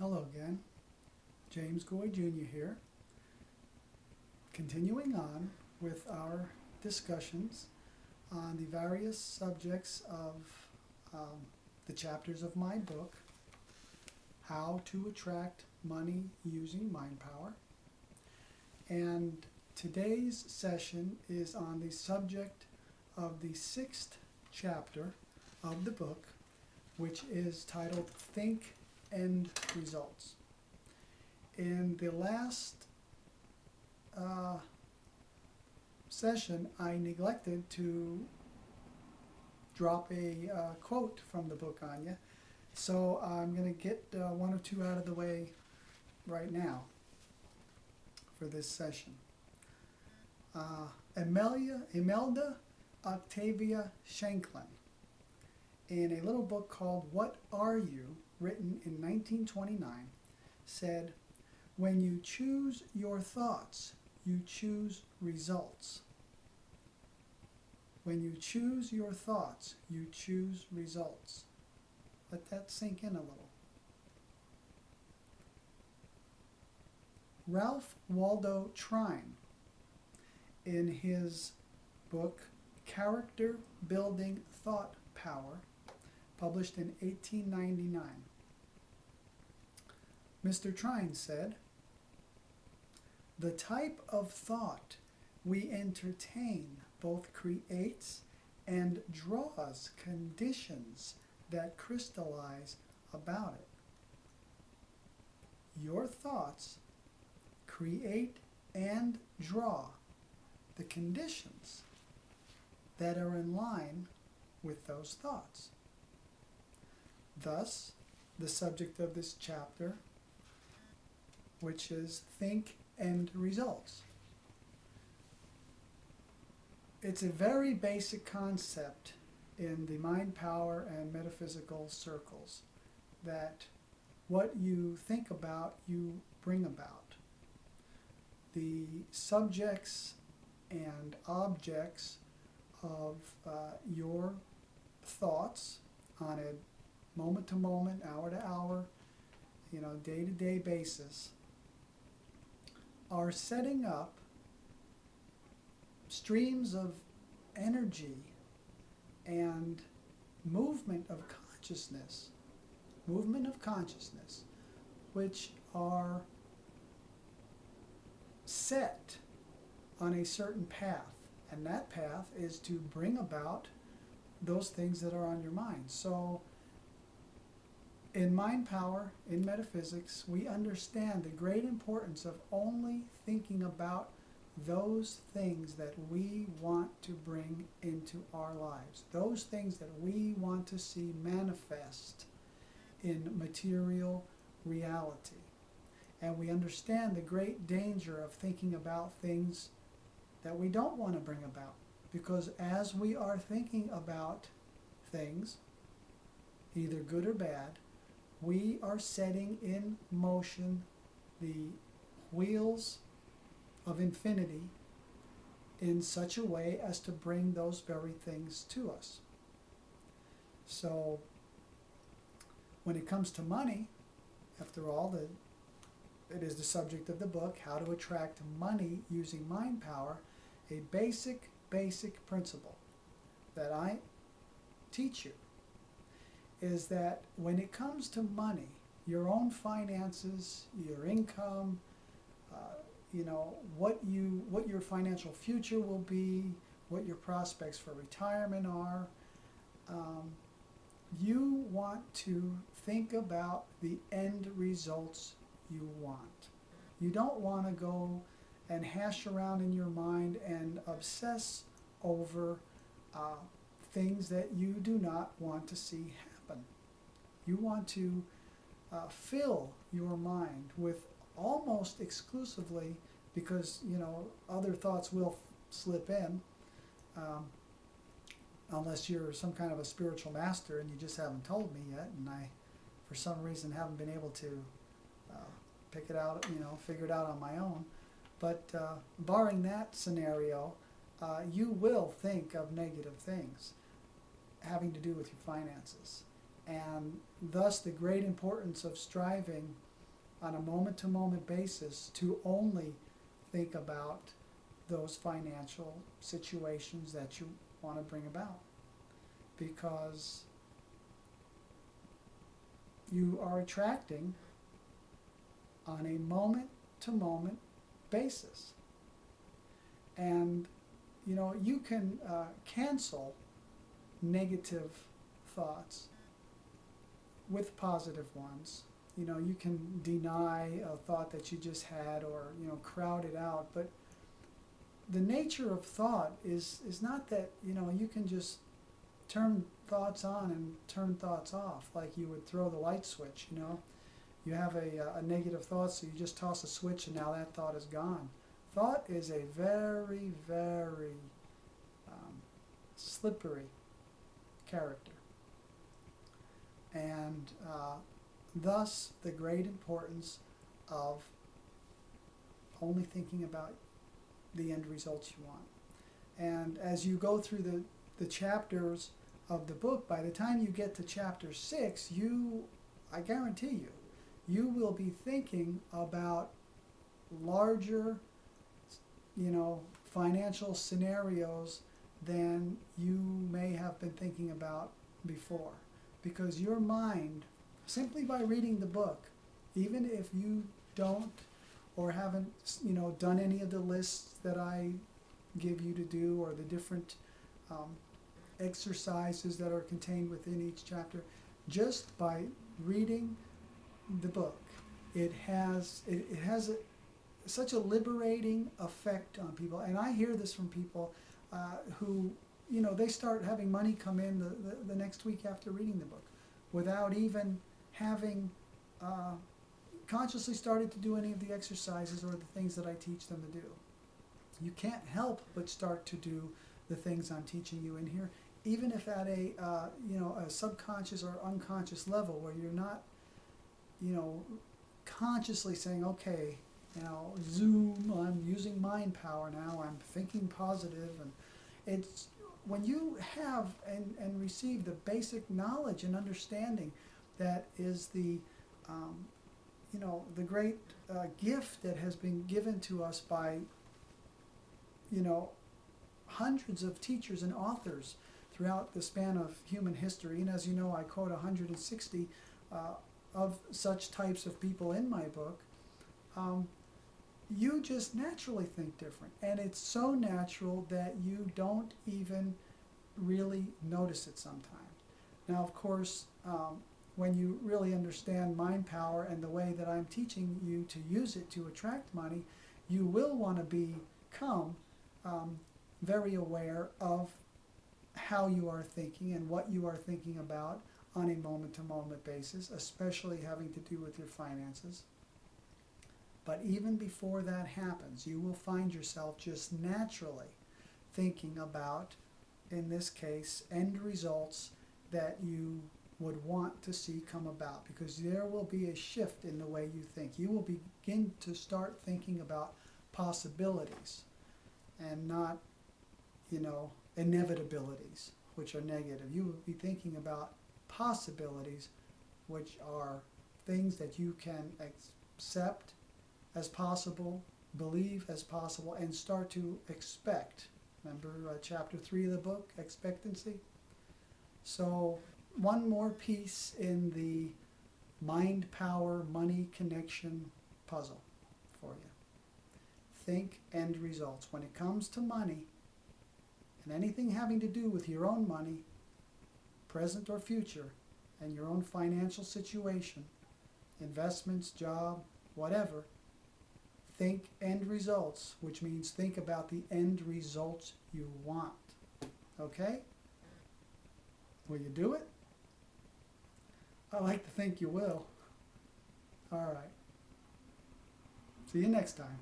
Hello again, James Goy Jr. here, continuing on with our discussions on the various subjects of the chapters of my book, How to Attract Money Using Mind Power. And today's session is on the subject of the sixth chapter of the book, which is titled Think End Results. In the last session, I neglected to drop a quote from the book on you, so I'm going to get one or two out of the way right now for this session. Imelda Octavia Shanklin, in a little book called What Are You?, written in 1929, said, "When you choose your thoughts, you choose results. When you choose your thoughts, you choose results." Let that sink in a little. Ralph Waldo Trine, in his book Character Building Thought Power, published in 1899. Mr. Trine said, "The type of thought we entertain both creates and draws conditions that crystallize about it. Your thoughts create and draw the conditions that are in line with those thoughts." Thus, the subject of this chapter, which is Think End Results. It's a very basic concept in the mind power and metaphysical circles, that what you think about, you bring about. The subjects and objects of your thoughts on a moment to moment, hour to hour, day to day basis, are setting up streams of energy and movement of consciousness, which are set on a certain path. And that path is to bring about those things that are on your mind. So in mind power, in metaphysics, we understand the great importance of only thinking about those things that we want to bring into our lives, those things that we want to see manifest in material reality. And we understand the great danger of thinking about things that we don't want to bring about, because as we are thinking about things, either good or bad, we are setting in motion the wheels of infinity in such a way as to bring those very things to us. So when it comes to money, after all, it is the subject of the book, How to Attract Money Using Mind Power, a basic principle that I teach you is that when it comes to money, your own finances, your income, what your financial future will be, what your prospects for retirement are, you want to think about the end results you want. You don't want to go and hash around in your mind and obsess over things that you do not want to see happen. You want to fill your mind with almost exclusively, because other thoughts will slip in, unless you're some kind of a spiritual master and you just haven't told me yet, and I for some reason haven't been able to pick it out, figure it out on my own. But barring that scenario, you will think of negative things having to do with your finances. And thus the great importance of striving on a moment-to-moment basis to only think about those financial situations that you want to bring about, because you are attracting on a moment-to-moment basis. And you can cancel negative thoughts with positive ones. You can deny a thought that you just had, or crowd it out. But the nature of thought is not that you can just turn thoughts on and turn thoughts off like you would throw the light switch. You have a negative thought, so you just toss a switch and now that thought is gone. Thought is a very, very slippery character. And thus the great importance of only thinking about the end results you want. And as you go through the chapters of the book, by the time you get to chapter 6, I guarantee you will be thinking about larger, financial scenarios than you may have been thinking about before. Because your mind, simply by reading the book, even if you don't or haven't, done any of the lists that I give you to do, or the different exercises that are contained within each chapter, just by reading the book, it has such a liberating effect on people. And I hear this from people who, they start having money come in the next week after reading the book, without even having consciously started to do any of the exercises or the things that I teach them to do. You can't help but start to do the things I'm teaching you in here, even if at a subconscious or unconscious level, where you're not consciously saying, okay, Zoom, I'm using mind power now, I'm thinking positive. And it's when you have and receive the basic knowledge and understanding that is the great gift that has been given to us by hundreds of teachers and authors throughout the span of human history. And as you know, I quote 160 of such types of people in my book. You just naturally think different, and it's so natural that you don't even really notice it sometimes. Now, of course, when you really understand mind power and the way that I'm teaching you to use it to attract money, you will want to become very aware of how you are thinking and what you are thinking about on a moment-to-moment basis, especially having to do with your finances. But even before that happens, you will find yourself just naturally thinking about, in this case, end results that you would want to see come about, because there will be a shift in the way you think. You will begin to start thinking about possibilities and not, inevitabilities, which are negative. You will be thinking about possibilities, which are things that you can accept as possible, believe as possible, and start to expect. Remember chapter 3 of the book, expectancy? So one more piece in the mind power money connection puzzle for you. Think end results. When it comes to money and anything having to do with your own money, present or future, and your own financial situation, investments, job, whatever, think end results, which means think about the end results you want. Okay? Will you do it? I like to think you will. All right. See you next time.